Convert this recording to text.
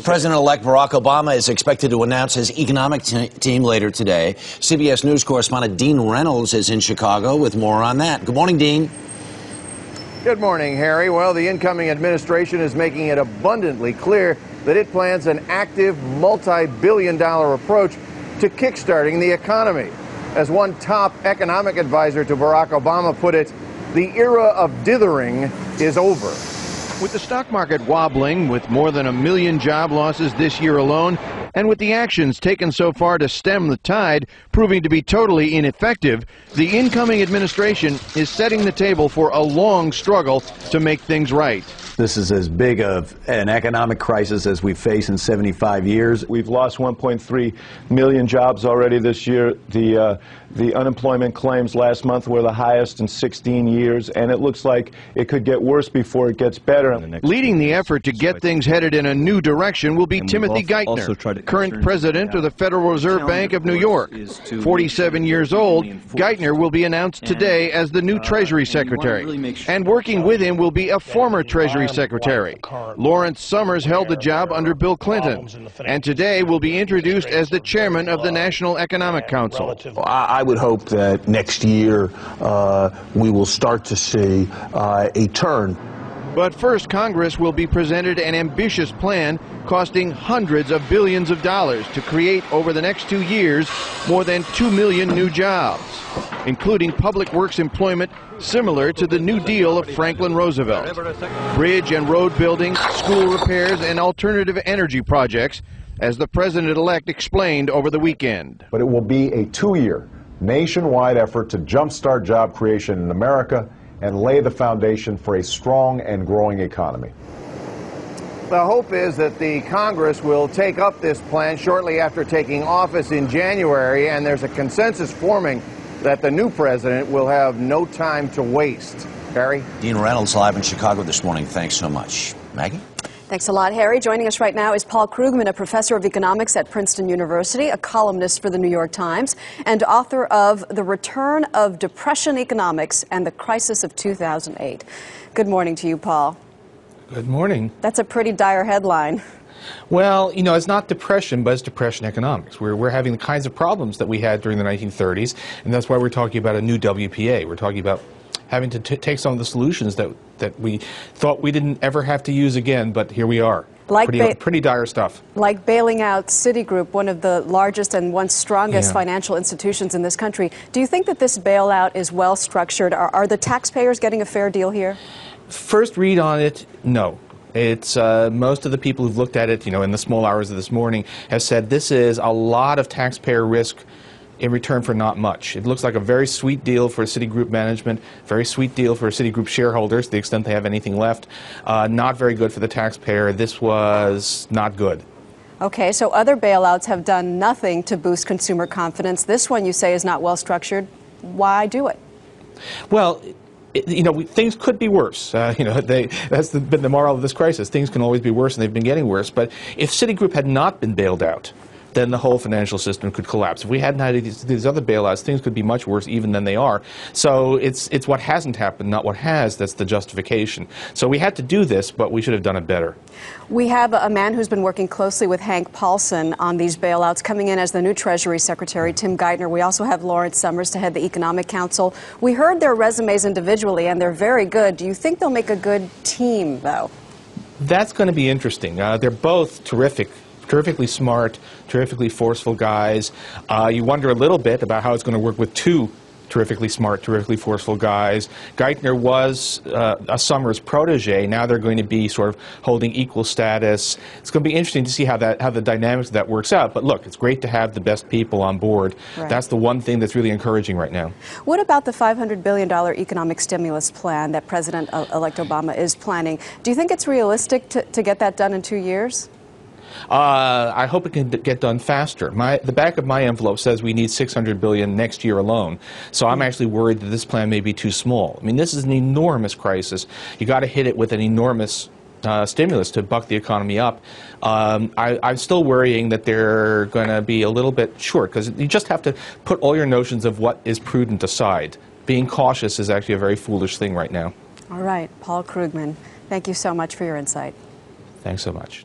President-elect Barack Obama is expected to announce his economic team later today. CBS News correspondent Dean Reynolds is in Chicago with more on that. Good morning, Dean. Good morning, Harry. Well, the incoming administration is making it abundantly clear that it plans an active, multi-billion-dollar approach to kickstarting the economy. As one top economic advisor to Barack Obama put it, the era of dithering is over. With the stock market wobbling, with more than 1 million job losses this year alone, and with the actions taken so far to stem the tide proving to be totally ineffective, the incoming administration is setting the table for a long struggle to make things right. This is as big of an economic crisis as we've faced in 75 years. We've lost 1.3 million jobs already this year. The unemployment claims last month were the highest in 16 years, and it looks like it could get worse before it gets better. Leading the effort to get things headed in a new direction will be Timothy Geithner, current president of the Federal Reserve Bank of New York. 47 years old, Geithner will be announced today as the new Treasury Secretary. And working with him will be a former Treasury Secretary. Lawrence Summers held the job under Bill Clinton, and today will be introduced as the chairman of the National Economic Council. I would hope that next year we will start to see a turn. But first, Congress will be presented an ambitious plan costing hundreds of billions of dollars to create over the next 2 years more than 2 million new jobs, including public works employment similar to the New Deal of Franklin Roosevelt. Bridge and road building, school repairs, and alternative energy projects, as the president-elect explained over the weekend. But it will be a 2-year nationwide effort to jumpstart job creation in America and lay the foundation for a strong and growing economy. The hope is that the Congress will take up this plan shortly after taking office in January, and there's a consensus forming that the new president will have no time to waste. Harry? Dean Reynolds live in Chicago this morning. Thanks so much. Maggie? Thanks a lot, Harry. Joining us right now is Paul Krugman, a professor of economics at Princeton University, a columnist for the New York Times, and author of The Return of Depression Economics and the Crisis of 2008. Good morning to you, Paul. Good morning. That's a pretty dire headline. Well, you know, it's not depression, but it's depression economics. We're having the kinds of problems that we had during the 1930s, and that's why we're talking about a new WPA. We're talking about having to take some of the solutions that we thought we didn't ever have to use again, but here we are. Pretty dire stuff. Like bailing out Citigroup, one of the largest and once strongest financial institutions in this country. Do you think that this bailout is well structured? Are the taxpayers getting a fair deal here? First read on it, no. It's most of the people who've looked at it, you know, in the small hours of this morning, have said this is a lot of taxpayer risk in return for not much. It looks like a very sweet deal for Citigroup management, very sweet deal for Citigroup shareholders, to the extent they have anything left. Not very good for the taxpayer. This was not good. Okay, so other bailouts have done nothing to boost consumer confidence. This one, you say, is not well structured. Why do it? Well, you know, things could be worse. You know, that's been the moral of this crisis. Things can always be worse, and they've been getting worse. But if Citigroup had not been bailed out, then the whole financial system could collapse. If we hadn't had these other bailouts, things could be much worse even than they are. So it's what hasn't happened, not what has, that's the justification. So we had to do this, but we should have done it better. We have a man who's been working closely with Hank Paulson on these bailouts, coming in as the new Treasury Secretary, Tim Geithner. We also have Lawrence Summers to head the Economic Council. We heard their resumes individually, and they're very good. Do you think they'll make a good team, though? That's going to be interesting. They're both terrifically smart, terrifically forceful guys. You wonder a little bit about how it's going to work with two terrifically smart, terrifically forceful guys. Geithner was a Summers protege. Now they're going to be sort of holding equal status. It's going to be interesting to see how the dynamics of that works out. But look, it's great to have the best people on board. Right. That's the one thing that's really encouraging right now. What about the $500 billion economic stimulus plan that President-elect Obama is planning? Do you think it's realistic to get that done in 2 years? I hope it can get done faster. The back of my envelope says we need $600 billion next year alone. So I'm actually worried that this plan may be too small. I mean, this is an enormous crisis. You got to hit it with an enormous stimulus to buck the economy up. I'm still worrying that they're going to be a little bit short, because you just have to put all your notions of what is prudent aside. Being cautious is actually a very foolish thing right now. All right, Paul Krugman, thank you so much for your insight. Thanks so much.